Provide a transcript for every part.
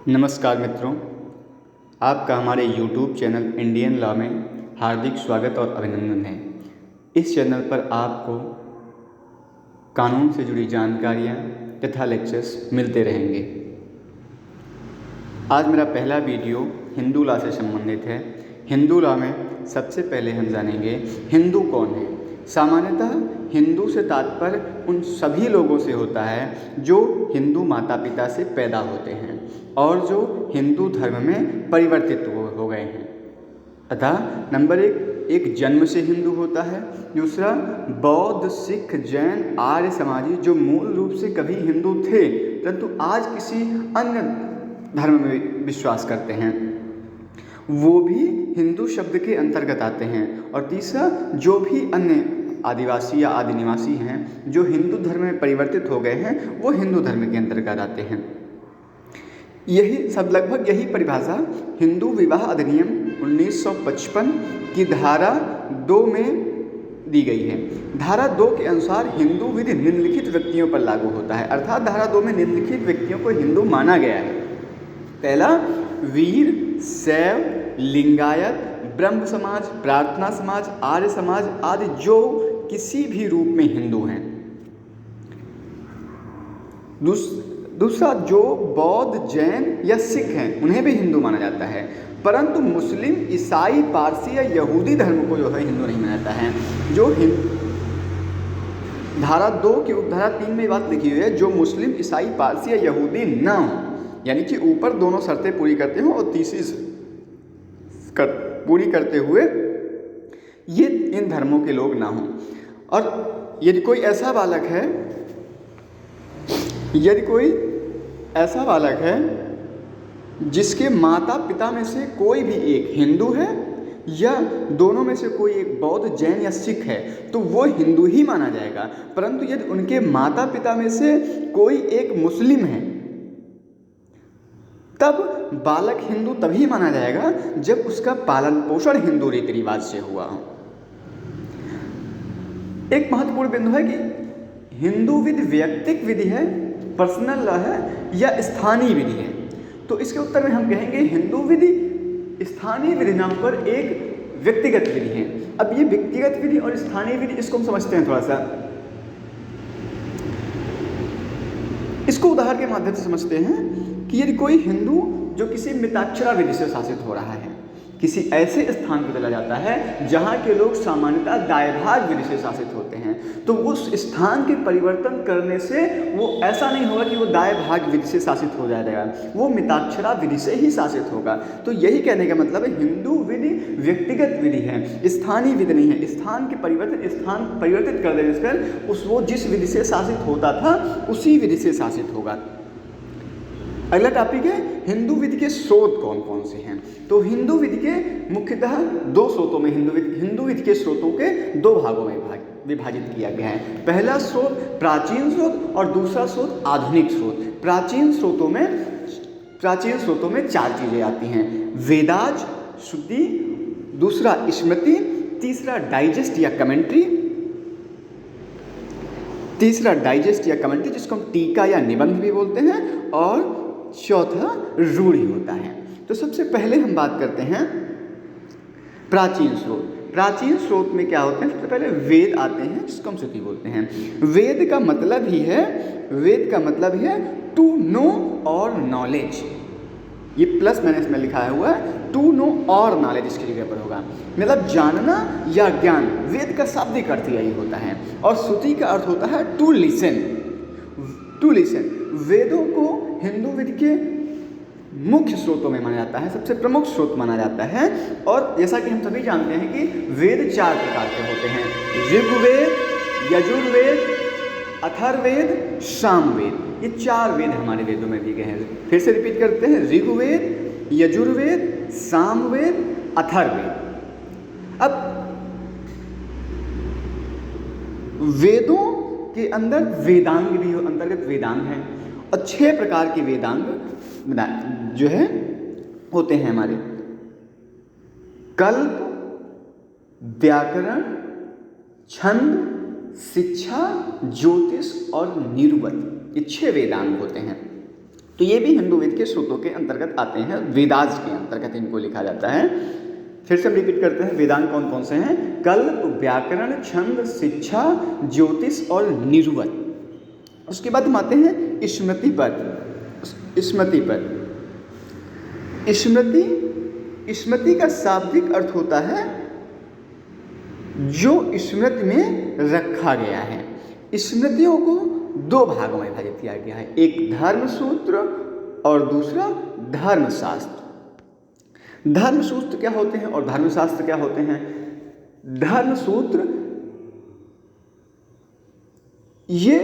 नमस्कार मित्रों, आपका हमारे YouTube चैनल इंडियन लॉ में हार्दिक स्वागत और अभिनंदन है। इस चैनल पर आपको कानून से जुड़ी जानकारियाँ तथा लेक्चर्स मिलते रहेंगे। आज मेरा पहला वीडियो हिंदू लॉ से संबंधित है। हिंदू लॉ में सबसे पहले हम जानेंगे हिंदू कौन है। सामान्यतः हिंदू से तात्पर्य उन सभी लोगों से होता है जो हिंदू माता पिता से पैदा होते हैं और जो हिंदू धर्म में परिवर्तित हो गए हैं। अतः नंबर एक जन्म से हिंदू होता है। दूसरा, बौद्ध, सिख, जैन, आर्य समाजी जो मूल रूप से कभी हिंदू थे परंतु आज किसी अन्य धर्म में विश्वास करते हैं, वो भी हिंदू शब्द के अंतर्गत आते हैं। और तीसरा, जो भी अन्य आदिवासी या आदि निवासी हैं जो हिंदू धर्म में परिवर्तित हो गए हैं, वो हिंदू धर्म के अंतर्गत आते हैं। यही सब लगभग यही परिभाषा हिंदू विवाह अधिनियम 1955 की धारा 2 में दी गई है। धारा 2 के अनुसार हिंदू विधि निम्नलिखित व्यक्तियों पर लागू होता है। अर्थात धारा 2 में निम्नलिखित व्यक्तियों को हिंदू माना गया है। पहला, वीर, शैव, लिंगायत, ब्रह्म समाज, प्रार्थना समाज, आर्य समाज आदि जो किसी भी रूप में हिंदू हैं। दूसरा, जो बौद्ध, जैन या सिख हैं उन्हें भी हिंदू माना जाता है, परंतु मुस्लिम, ईसाई, पारसी या यहूदी धर्म को जो है हिंदू नहीं माना जाता है। धारा 2 की उपधारा 3 में बात लिखी हुई है, जो मुस्लिम, ईसाई, पारसी या यहूदी न हो, यानी कि ऊपर दोनों शर्तें पूरी करते हो और तीसरी पूरी करते हुए ये इन धर्मों के लोग ना हों। और यदि कोई ऐसा बालक है जिसके माता पिता में से कोई भी एक हिंदू है या दोनों में से कोई एक बौद्ध, जैन या सिख है तो वो हिंदू ही माना जाएगा। परंतु यदि उनके माता पिता में से कोई एक मुस्लिम है तब बालक हिंदू तभी माना जाएगा जब उसका पालन पोषण हिंदू रीति रिवाज से हुआ हो। एक महत्वपूर्ण बिंदु है कि हिंदू विधि व्यक्तिक विधि है, पर्सनल लॉ है या स्थानीय विधि है। तो इसके उत्तर में हम कहेंगे हिंदू विधि स्थानीय विधि नाम पर एक व्यक्तिगत विधि है। अब ये व्यक्तिगत विधि और स्थानीय विधि, इसको हम समझते हैं थोड़ा सा। इसको उदाहरण के माध्यम से समझते हैं कि यदि कोई हिंदू जो किसी मिताक्षरा विधि से शासित हो रहा है, किसी ऐसे स्थान पर चला जाता है जहाँ के लोग सामान्यतः दायभाग विधि से शासित होते हैं, तो उस स्थान के परिवर्तन करने से वो ऐसा नहीं होगा कि वो दायभाग विधि से शासित हो जाएगा, वो मिताक्षरा विधि से ही शासित होगा। तो यही कहने का मतलब है हिंदू विधि व्यक्तिगत विधि है, स्थानीय विधि नहीं है। स्थान परिवर्तित कर देने पर वो जिस विधि से शासित होता था उसी विधि से शासित होगा। अगला टॉपिक है हिंदू विधि के स्रोत कौन कौन से हैं। तो हिंदू विधि के मुख्यतः 2 स्रोतों में हिंदू विधि के स्रोतों के 2 भागों में विभाजित किया गया है। पहला स्रोत प्राचीन स्रोत और दूसरा स्रोत आधुनिक स्रोत। प्राचीन स्रोतों में 4 चीज़ें आती हैं: वेदाज, श्रुति, दूसरा स्मृति, तीसरा डाइजेस्ट या कमेंट्री जिसको हम टीका या निबंध भी बोलते हैं, और चौथा रूढ़ि होता है। तो सबसे पहले हम बात करते हैं प्राचीन स्रोत। प्राचीन स्रोत में क्या होते हैं? सबसे पहले वेद आते हैं जिसको हम श्रुति बोलते हैं। वेद का मतलब है टू नो और नॉलेज। ये प्लस मैंने इसमें लिखा हुआ है, टू नो और नॉलेज इसकी जगह पर होगा, मतलब जानना या ज्ञान। वेद का शाब्दिक अर्थ यही होता है। और श्रुति का अर्थ होता है टू लिसन। वेदों को हिंदू विधि के मुख्य स्रोतों में माना जाता है, सबसे प्रमुख स्रोत माना जाता है। और जैसा कि हम सभी जानते हैं कि वेद 4 प्रकार के होते हैं: ऋग्वेद, यजुर्वेद, अथर्ववेद, सामवेद। ये 4 वेद हमारे वेदों में दिए गए हैं। फिर से रिपीट करते हैं: ऋग्वेद, यजुर्वेद, सामवेद, अथर्ववेद। अब वेदों के अंदर वेदांग भी अंतर्गत वेदांग हैं, और 6 प्रकार के वेदांग जो है होते हैं हमारे: कल्प, व्याकरण, छंद, शिक्षा, ज्योतिष और निरुक्त। ये 6 वेदांग होते हैं। तो ये भी हिंदू वेद के स्रोतों के अंतर्गत आते हैं, वेदास के अंतर्गत इनको लिखा जाता है। फिर से हम रिपीट करते हैं, वेदांग कौन कौन से हैं? कल्प, व्याकरण, छंद, शिक्षा, ज्योतिष और निरुक्त। उसके बाद हम आते हैं स्मृति पर। स्मृति का शाब्दिक अर्थ होता है जो स्मृति में रखा गया है। स्मृतियों को दो भागों में विभाजित किया गया है, एक धर्मसूत्र और दूसरा धर्मशास्त्र। धर्मसूत्र क्या होते हैं और धर्मशास्त्र क्या होते हैं? धर्मसूत्र ये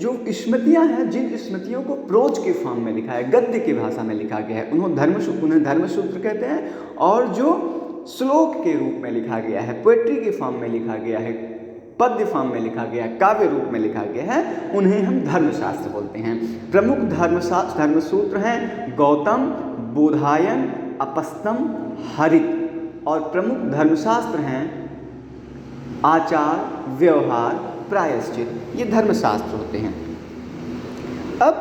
जो स्मृतियां हैं, जिन स्मृतियों को प्रोज के फॉर्म में लिखा है, गद्य की भाषा में लिखा गया है, उन्हें धर्मसूत्र कहते हैं। और जो श्लोक के रूप में लिखा गया है, पोएट्री के फॉर्म में लिखा गया है, पद्य फॉर्म में लिखा गया है, काव्य रूप में लिखा गया है, उन्हें हम धर्मशास्त्र बोलते हैं। प्रमुख धर्मसूत्र हैं गौतम, बोधायन, अपस्तम, हरित। और प्रमुख धर्मशास्त्र हैं आचार, व्यवहार, प्रायश्चित। ये धर्मशास्त्र होते हैं। अब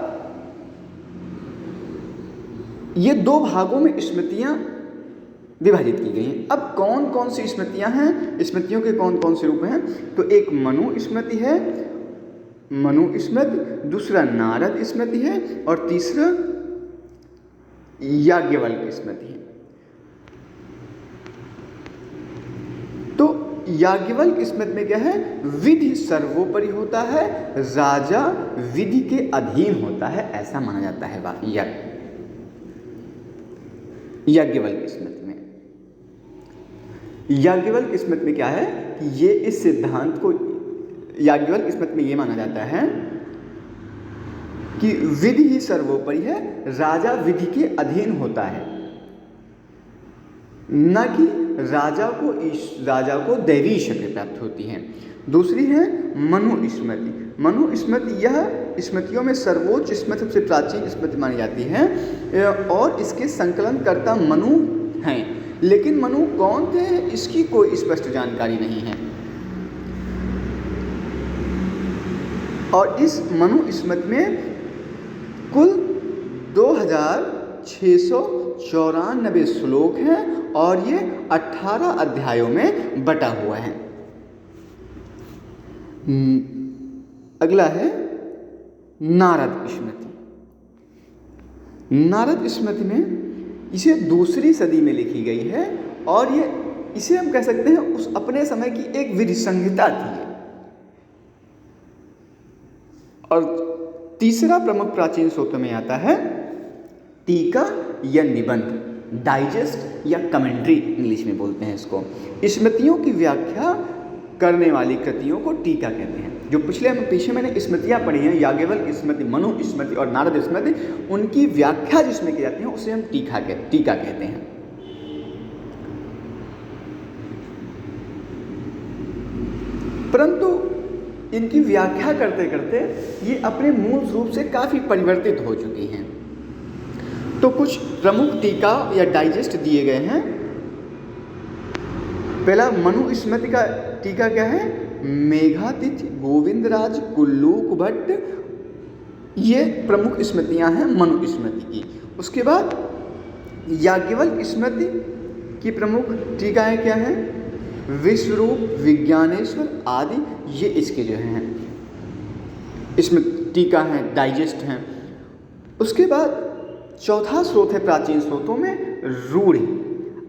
ये दो भागों में स्मृतियां विभाजित की गई हैं। अब कौन कौन सी स्मृतियां हैं, स्मृतियों के कौन कौन से रूप हैं? तो एक मनुस्मृति है, मनुस्मृति, दूसरा नारद स्मृति है और तीसरा याज्ञवल्क्य स्मृति है। तो याज्ञवल्क्य स्मृति में क्या है? विधि सर्वोपरि होता है, राजा विधि के अधीन होता है, ऐसा माना जाता है याज्ञवल्क्य स्मृति में। याज्ञवल्क्य स्मृति में क्या है कि ये इस सिद्धांत को, याज्ञवल्क्य स्मृति में ये माना जाता है कि विधि ही सर्वोपरि है, राजा विधि के अधीन होता है, न कि राजा को दैवी शक्ति प्राप्त होती है। दूसरी है मनुस्मृति। मनुस्मृति यह स्मृतियों में सर्वोच्च स्मृति, सबसे प्राचीन स्मृति मानी जाती है और इसके संकलनकर्ता मनु हैं। लेकिन मनु कौन थे, इसकी कोई स्पष्ट जानकारी नहीं है। और इस मनुस्मृति में कुल 2694 श्लोक हैं और ये 18 अध्यायों में बटा हुआ है। अगला है नारद स्मृति। नारद स्मृति में इसे दूसरी सदी में लिखी गई है और इसे हम कह सकते हैं उस अपने समय की एक विधि संहिता थी। और तीसरा प्रमुख प्राचीन स्रोत में आता है टीका या निबंध, डाइजेस्ट या कमेंट्री इंग्लिश में बोलते हैं इसको। स्मृतियों की व्याख्या करने वाली कृतियों को टीका कहते हैं। जो पीछे मैंने स्मृतियाँ पढ़ी हैं, याज्ञवल्क्य स्मृति, मनुस्मृति और नारद स्मृति, उनकी व्याख्या जिसमें की जाती है उसे हम टीका कहते हैं। परंतु इनकी व्याख्या करते करते ये अपने मूल रूप से काफ़ी परिवर्तित हो चुकी हैं। तो कुछ प्रमुख टीका या डाइजेस्ट दिए गए हैं। पहला मनुस्मृति का टीका क्या है? मेघातिथि, गोविंदराज, कुल्लूक भट्ट, ये प्रमुख स्मृतियां हैं मनुस्मृति की। उसके बाद याज्ञवल्क्य स्मृति की प्रमुख टीकाएं क्या हैं? विश्वरूप, विज्ञानेश्वर आदि, ये इसके जो हैं इसमें टीका हैं, डाइजेस्ट हैं। उसके बाद चौथा स्रोत है प्राचीन स्रोतों में रूढ़ि।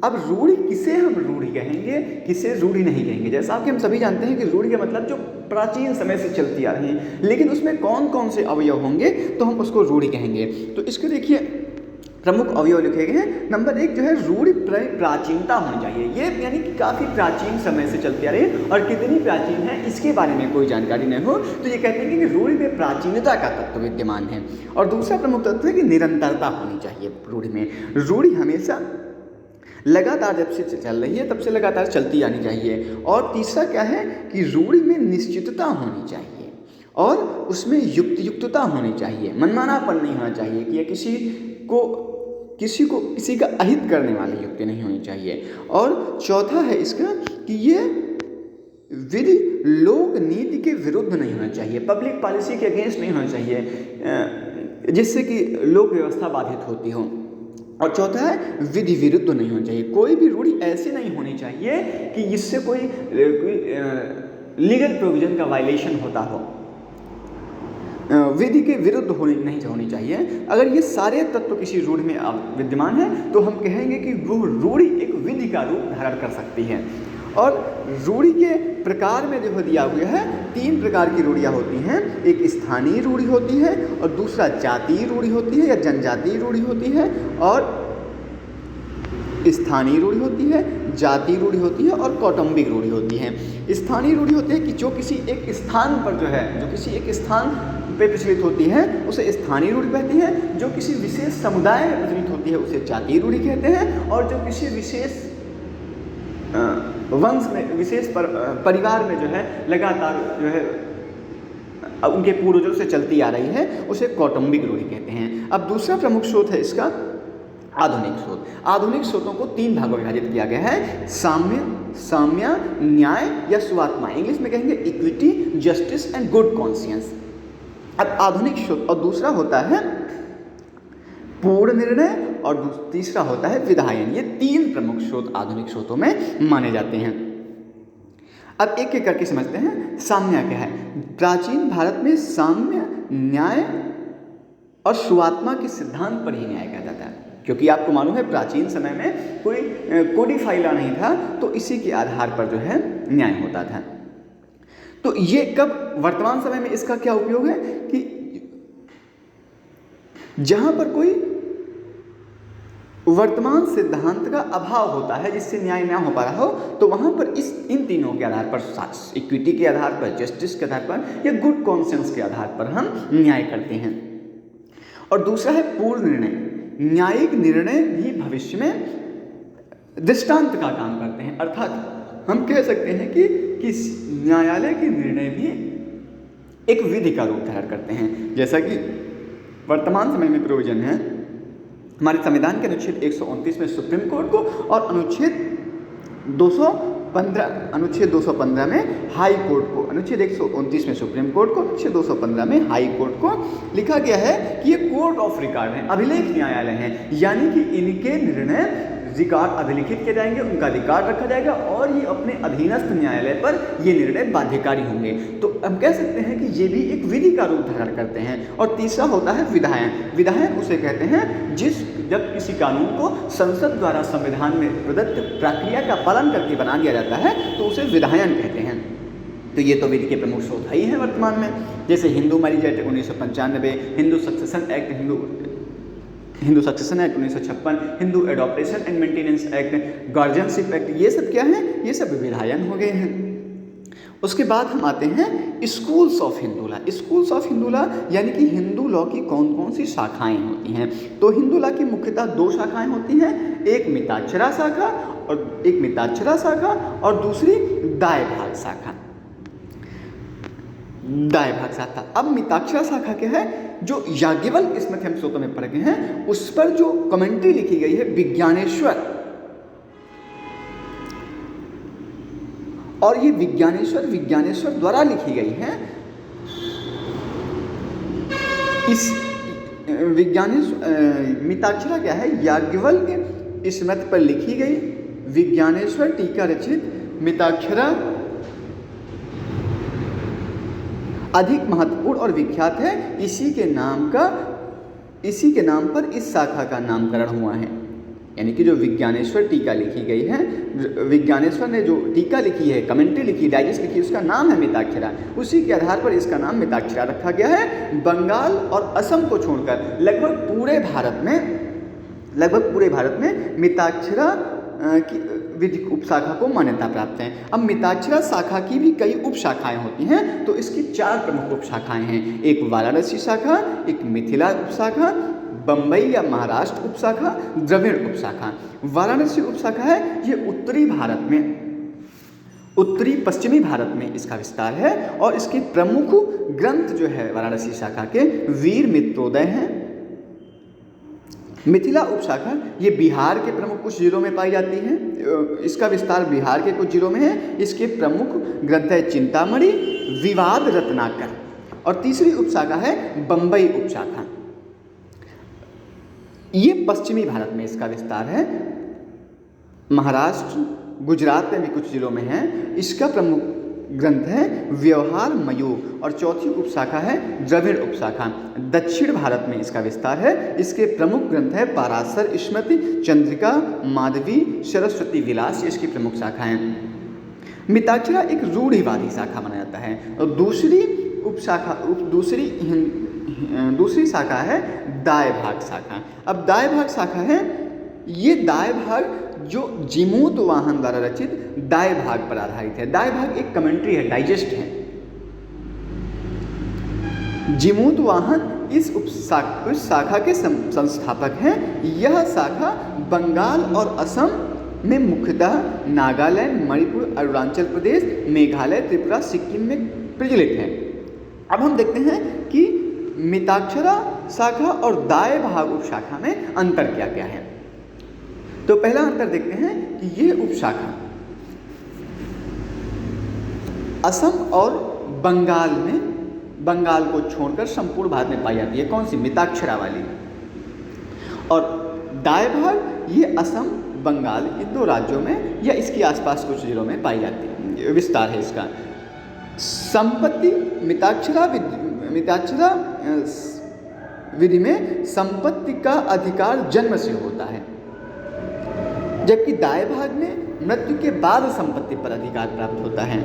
अब रूढ़ि किसे हम रूढ़ि कहेंगे, किसे रूढ़ि नहीं कहेंगे? जैसा कि हम सभी जानते हैं कि रूढ़ि का मतलब जो प्राचीन समय से चलती आ रही है, लेकिन उसमें कौन कौन से अवयव होंगे तो हम उसको रूढ़ि कहेंगे। तो इसके देखिए प्रमुख अवयव लिखे गए हैं। नंबर 1 जो है रूढ़ि प्राचीनता होनी चाहिए। ये यानी कि काफ़ी प्राचीन समय से चलती आ रही है और कितनी प्राचीन है इसके बारे में कोई जानकारी नहीं हो तो ये कहते हैं कि रूढ़ि में प्राचीनता का तत्व विद्यमान है। और दूसरा प्रमुख तत्व है कि निरंतरता होनी चाहिए रूढ़ि में। रूढ़ि हमेशा लगातार जब से चल रही है तब से लगातार चलती आनी चाहिए। और तीसरा क्या है कि रूढ़ि में निश्चितता होनी चाहिए और उसमें युक्तता होनी चाहिए, मनमानापन नहीं होना चाहिए कि किसी का अहित करने वाली युक्ति नहीं होनी चाहिए। और चौथा है इसका कि ये विधि लोक नीति के विरुद्ध नहीं होना चाहिए, पब्लिक पॉलिसी के अगेंस्ट नहीं होना चाहिए। जिससे कि लोक व्यवस्था बाधित होती हो। और चौथा है विधि विरुद्ध नहीं होनी चाहिए, कोई भी रूढ़ी ऐसी नहीं होनी चाहिए कि जिससे कोई लीगल प्रोविजन का वायलेशन होता हो, विधि के विरुद्ध नहीं होनी चाहिए। अगर ये सारे तत्व किसी रूढ़ी में विद्यमान है तो हम कहेंगे कि वो रूढ़ी एक विधि का रूप धारण कर सकती है। और रूढ़ी के प्रकार में जो दिया गया है, 3 प्रकार की रूढ़ियाँ होती हैं। एक स्थानीय रूढ़ी होती है, और दूसरा जातीय रूढ़ी होती है या जनजातीय रूढ़ी होती है, और स्थानीय रूढ़ी होती है, जातीय रूढ़ी होती है, और कौटुंबिक रूढ़ी होती है। स्थानीय रूढ़ी होती है कि जो किसी एक स्थान पर जो है, जो किसी एक स्थान पे प्रचलित होती है उसे स्थानीय रूढ़ी कहती है। जो किसी विशेष समुदाय में प्रचलित होती है उसे जातीय रूढ़ी कहते हैं। और जो किसी विशेष वंश में, विशेष परिवार में जो है लगातार जो है उनके पूर्वजों से चलती आ रही है उसे कौटुंबिक रूढ़ी कहते हैं। अब दूसरा प्रमुख स्रोत है इसका आधुनिक स्रोत। आधुनिक स्रोतों को 3 भागों में विभाजित किया गया है, साम्य, न्याय या स्वात्मा। इंग्लिश में कहेंगे equity, justice and good conscience. अब आधुनिक स्रोत, और दूसरा होता है पूर्ण निर्णय, और तीसरा होता है विधायन। ये 3 प्रमुख स्रोत आधुनिक स्रोतों में माने जाते हैं। अब एक एक करके समझते हैं। साम्य क्या है? प्राचीन भारत में साम्य, न्याय और स्वात्मा के सिद्धांत पर ही न्याय किया जाता है, क्योंकि आपको मालूम है प्राचीन समय में कोई कोडिफाई लॉ नहीं था, तो इसी के आधार पर जो है न्याय होता था। तो ये कब, वर्तमान समय में इसका क्या उपयोग है कि जहां पर कोई वर्तमान सिद्धांत का अभाव होता है जिससे न्याय ना हो पा रहा हो, तो वहां पर इन तीनों के आधार पर, इक्विटी के आधार पर, जस्टिस के आधार पर या गुड कॉन्शियंस के आधार पर हम न्याय करते हैं। और दूसरा है पूर्ण निर्णय। न्यायिक निर्णय भी भविष्य में दृष्टांत का काम करते हैं, अर्थात हम कह सकते हैं कि न्यायालय के निर्णय भी एक विधि का रूप धारण करते हैं। जैसा कि वर्तमान समय में प्रोविजन है हमारे संविधान के अनुच्छेद 129 में सुप्रीम कोर्ट को, और अनुच्छेद 215 में हाई कोर्ट को, अनुच्छेद 129 में सुप्रीम कोर्ट को, अनुच्छेद 215 में हाई कोर्ट को लिखा गया है कि ये कोर्ट ऑफ रिकॉर्ड हैं, अभिलेख न्यायालय हैं, यानी कि इनके निर्णय रिकॉर्ड अभिलिखित किए जाएंगे, उनका रिकॉर्ड रखा जाएगा और ये अपने अधीनस्थ न्यायालय पर ये निर्णय बाध्यकारी होंगे। तो हम कह सकते हैं कि ये भी एक विधि का रूप धारण करते हैं। और तीसरा होता है विधायन। विधायन उसे कहते हैं जब किसी कानून को संसद द्वारा संविधान में प्रदत्त प्रक्रिया का पालन करके बना दिया जाता है तो उसे विधायन कहते हैं। तो ये तो विधि के प्रमुख स्रोत ही हैं वर्तमान में, जैसे Hindu marriage act 1995, Hindu succession act 1956, Hindu adaptation and maintenance act, guardianship act, ये सब क्या है? ये सब विधायन हो गए हैं। उसके बाद हम आते हैं schools of Hindu law. Schools of Hindu law यानी कि हिंदू लॉ की कौन कौन सी शाखाएं होती हैं? तो हिंदू लॉ की मुख्यतः 2 शाखाएं होती हैं, एक मिताक्षरा शाखा और दूसरी दायभाग शाखा। अब मिताक्षरा शाखा क्या है? जो याज्ञवल्क्य स्मृति हम स्रोतों में पढ़ गए हैं, उस पर जो कमेंट्री लिखी गई है विज्ञानेश्वर, और ये विज्ञानेश्वर द्वारा लिखी गई है। इस मिताक्षरा क्या है? याज्ञवल्क्य स्मृति पर लिखी गई विज्ञानेश्वर टीका रचित मिताक्षरा अधिक महत्वपूर्ण और विख्यात है। इसी के नाम पर इस शाखा का नामकरण हुआ है। यानी कि जो विज्ञानेश्वर टीका लिखी गई है, विज्ञानेश्वर ने जो टीका लिखी है, कमेंट्री लिखी, डाइजेस्ट लिखी, उसका नाम है मिताक्षरा। उसी के आधार पर इसका नाम मिताक्षरा रखा गया है। बंगाल और असम को छोड़कर लगभग पूरे भारत में मिताक्षरा की विधिक उपशाखा को मान्यता प्राप्त है। अब मिताक्षरा शाखा की भी कई उपशाखाएं होती हैं, तो इसकी 4 प्रमुख उपशाखाएं हैं। एक वाराणसी शाखा, एक मिथिला उपशाखा, बम्बई या महाराष्ट्र उपशाखा, द्रविड़ उपशाखा। वाराणसी उपशाखा है, ये उत्तरी पश्चिमी भारत में इसका विस्तार है, और इसके प्रमुख ग्रंथ जो है वाराणसी शाखा के वीर मित्रोदय हैं। मिथिला उपशाखा ये बिहार के प्रमुख कुछ जिलों में पाई जाती है, इसका विस्तार बिहार के कुछ जिलों में है। इसके प्रमुख ग्रंथ है चिंतामणि, विवाद रत्नाकर। और तीसरी उपशाखा है बम्बई उपशाखा। ये पश्चिमी भारत में इसका विस्तार है। महाराष्ट्र, गुजरात में भी कुछ जिलों में है। इसका प्रमुख ग्रंथ है व्यवहार मयूर और चौथी उपशाखा है द्रविड़ उपशाखा। दक्षिण भारत में इसका विस्तार है। इसके प्रमुख ग्रंथ है पाराशर स्मृति, चंद्रिका, माधवी, सरस्वती विलास, इसकी प्रमुख शाखाएं। मिताक्षरा एक रूढ़िवादी शाखा माना जाता है। और दूसरी शाखा है दाय भाग शाखा। अब दाय भाग शाखा है, ये दाय भाग जो जीमूत वाहन द्वारा रचित दाय भाग पर आधारित है। दाय भाग एक कमेंट्री है, डाइजेस्ट है। जीमूत वाहन इस शाखा के संस्थापक हैं। यह शाखा बंगाल और असम में मुख्यतः नागालैंड, मणिपुर, अरुणाचल प्रदेश, मेघालय, त्रिपुरा, सिक्किम में प्रचलित है। अब हम देखते हैं कि मिताक्षरा शाखा और दाय भाग उपशाखा में अंतर क्या क्या है। तो पहला अंतर देखते हैं कि ये उपशाखा असम और बंगाल को छोड़कर संपूर्ण भारत में पाई जाती है। कौन सी? मिताक्षरा वाली। और दाय भाग ये असम, बंगाल, इन दो राज्यों में या इसके आसपास कुछ जिलों में पाई जाती है। विस्तार है इसका। संपत्ति मिताक्षरा विधि में संपत्ति का अधिकार जन्म से होता है, जबकि दाय भाग में मृत्यु के बाद संपत्ति पर अधिकार प्राप्त होता है।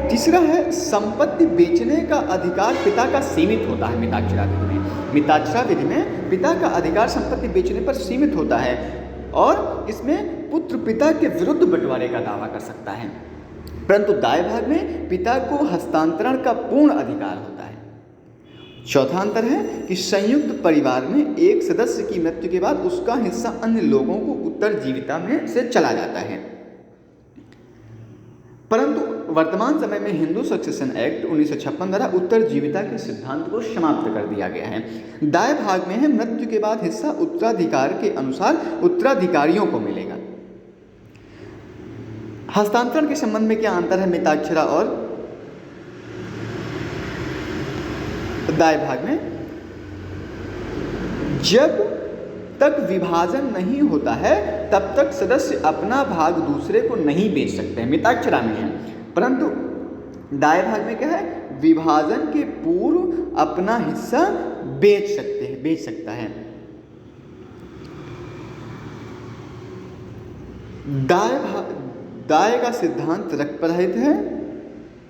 तीसरा है संपत्ति बेचने का अधिकार पिता का सीमित होता है। मिताक्षरा विधि में पिता का अधिकार संपत्ति बेचने पर सीमित होता है और इसमें पुत्र पिता के विरुद्ध बंटवारे का दावा कर सकता है, परंतु दाय भाग में पिता को हस्तांतरण का पूर्ण अधिकार होता है। चौथा अंतर है कि संयुक्त परिवार में एक सदस्य की मृत्यु के बाद उसका हिस्सा अन्य लोगों को उत्तरजीविता में से चला जाता है, परंतु वर्तमान समय में हिंदू सक्सेशन एक्ट 1956 द्वारा उत्तरजीविता के सिद्धांत को समाप्त कर दिया गया है। दाय भाग में है मृत्यु के बाद हिस्सा उत्तराधिकार के अनुसार उत्तराधिकारियों को मिलेगा। हस्तांतरण के संबंध में क्या अंतर है मिताक्षरा और दाय भाग में? जब तक विभाजन नहीं होता है तब तक सदस्य अपना भाग दूसरे को नहीं बेच सकते हैं। मिताक्षरा में है, परंतु दाय भाग में क्या है? विभाजन के पूर्व अपना हिस्सा बेच सकता है। दाय का सिद्धांत रक्त पर आधारित है।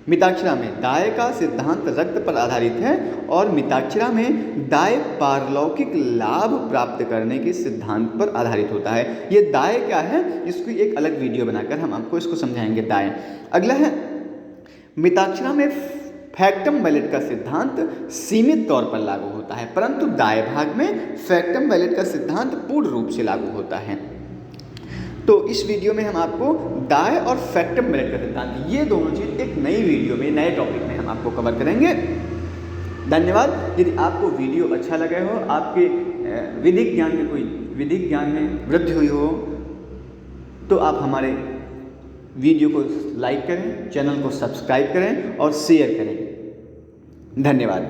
मिताक्षरा में दाय का सिद्धांत रक्त पर आधारित है और मिताक्षरा में दाय पारलौकिक लाभ प्राप्त करने के सिद्धांत पर आधारित होता है। ये दाय क्या है, इसकी एक अलग वीडियो बनाकर हम आपको इसको समझाएंगे। दाय अगला है मिताक्षरा में फैक्टम वैलेट का सिद्धांत सीमित तौर पर लागू होता है, परंतु दाय भाग में फैक्टम वैलेट का सिद्धांत पूर्ण रूप से लागू होता है। तो इस वीडियो में हम आपको दाय और फैक्टम वैलेट का सिद्धांत, ये दोनों चीज़ एक नई वीडियो में, नए टॉपिक में हम आपको कवर करेंगे। धन्यवाद। यदि आपको वीडियो अच्छा लगा हो, आपके विधिक ज्ञान में वृद्धि हुई हो, तो आप हमारे वीडियो को लाइक करें, चैनल को सब्सक्राइब करें और शेयर करें। धन्यवाद।